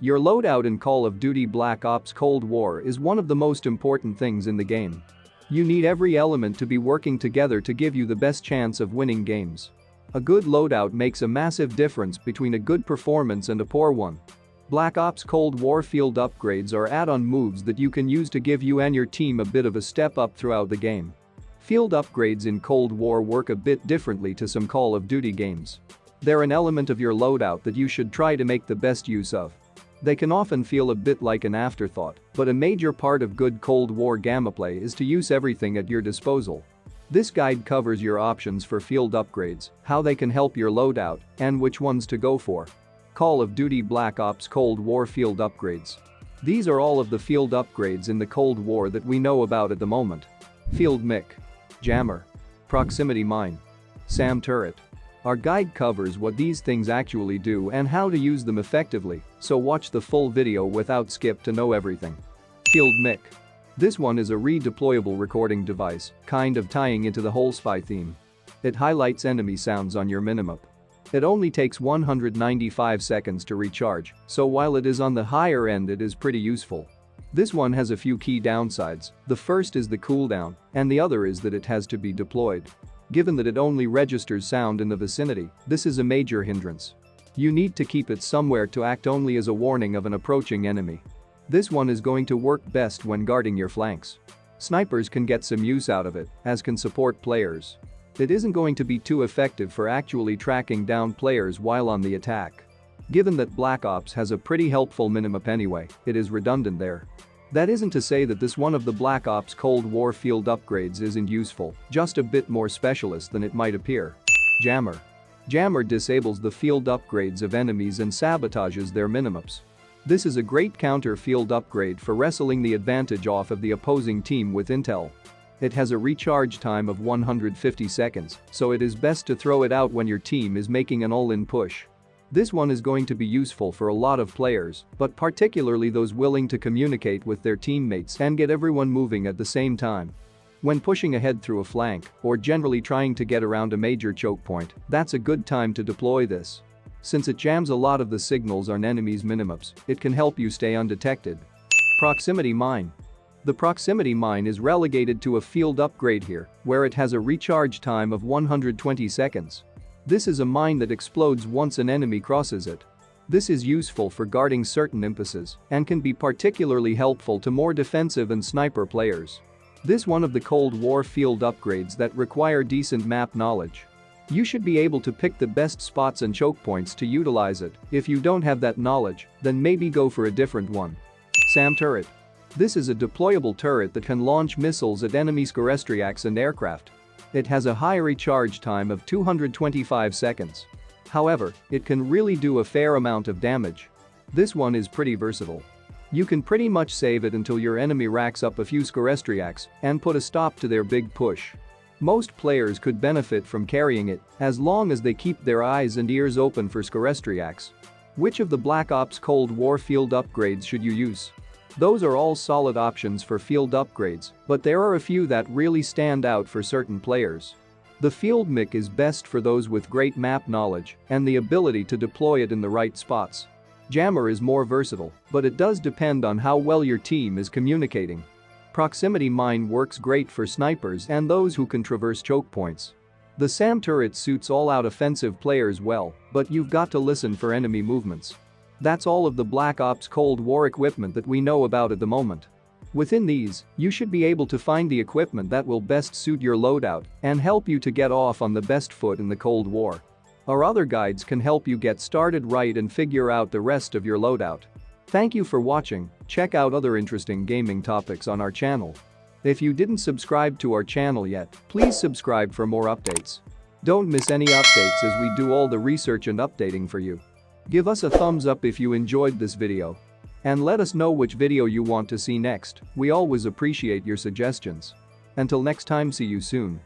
Your loadout in Call of Duty Black Ops Cold War is one of the most important things in the game. You need every element to be working together to give you the best chance of winning games. A good loadout makes a massive difference between a good performance and a poor one. Black Ops Cold War field upgrades are add-on moves that you can use to give you and your team a bit of a step up throughout the game. Field upgrades in Cold War work a bit differently to some Call of Duty games. They're an element of your loadout that you should try to make the best use of. They can often feel a bit like an afterthought, but a major part of good Cold War gameplay is to use everything at your disposal. This guide covers your options for field upgrades, how they can help your loadout, and which ones to go for. Call of Duty Black Ops Cold War field upgrades. These are all of the field upgrades in the Cold War that we know about at the moment. Field Mick. Jammer. Proximity Mine. SAM Turret. Our guide covers what these things actually do and how to use them effectively, so watch the full video without skip to know everything. Field Mic. This one is a redeployable recording device, kind of tying into the whole spy theme. It highlights enemy sounds on your minimap. It only takes 195 seconds to recharge, so while it is on the higher end, it is pretty useful. This one has a few key downsides. The first is the cooldown, and the other is that it has to be deployed. Given that it only registers sound in the vicinity, this is a major hindrance. You need to keep it somewhere to act only as a warning of an approaching enemy. This one is going to work best when guarding your flanks. Snipers can get some use out of it, as can support players. It isn't going to be too effective for actually tracking down players while on the attack. Given that Black Ops has a pretty helpful minimap anyway, it is redundant there. That isn't to say that this one of the Black Ops Cold War field upgrades isn't useful, just a bit more specialist than it might appear. Jammer. Jammer disables the field upgrades of enemies and sabotages their minimaps. This is a great counter field upgrade for wrestling the advantage off of the opposing team with intel. It has a recharge time of 150 seconds, so it is best to throw it out when your team is making an all-in push. This one is going to be useful for a lot of players, but particularly those willing to communicate with their teammates and get everyone moving at the same time. When pushing ahead through a flank, or generally trying to get around a major choke point, that's a good time to deploy this. Since it jams a lot of the signals on enemies' minimaps, it can help you stay undetected. Proximity Mine. The Proximity Mine is relegated to a field upgrade here, where it has a recharge time of 120 seconds. This is a mine that explodes once an enemy crosses it. This is useful for guarding certain impasses and can be particularly helpful to more defensive and sniper players. This one of the Cold War field upgrades that require decent map knowledge. You should be able to pick the best spots and choke points to utilize it. If you don't have that knowledge, then maybe go for a different one. SAM Turret. This is a deployable turret that can launch missiles at enemy scorestriacs and aircraft. It has a high recharge time of 225 seconds. However, it can really do a fair amount of damage. This one is pretty versatile. You can pretty much save it until your enemy racks up a few scorestriacs and put a stop to their big push. Most players could benefit from carrying it as long as they keep their eyes and ears open for scorestriacs. Which of the Black Ops Cold War field upgrades should you use? Those are all solid options for field upgrades, but there are a few that really stand out for certain players. The Field Mic is best for those with great map knowledge and the ability to deploy it in the right spots. Jammer is more versatile, but it does depend on how well your team is communicating. Proximity Mine works great for snipers and those who can traverse choke points. The SAM Turret suits all-out offensive players well, but you've got to listen for enemy movements. That's all of the Black Ops Cold War equipment that we know about at the moment. Within these, you should be able to find the equipment that will best suit your loadout and help you to get off on the best foot in the Cold War. Our other guides can help you get started right and figure out the rest of your loadout. Thank you for watching. Check out other interesting gaming topics on our channel. If you didn't subscribe to our channel yet, please subscribe for more updates. Don't miss any updates as we do all the research and updating for you. Give us a thumbs up if you enjoyed this video. And let us know which video you want to see next. We always appreciate your suggestions. Until next time, see you soon.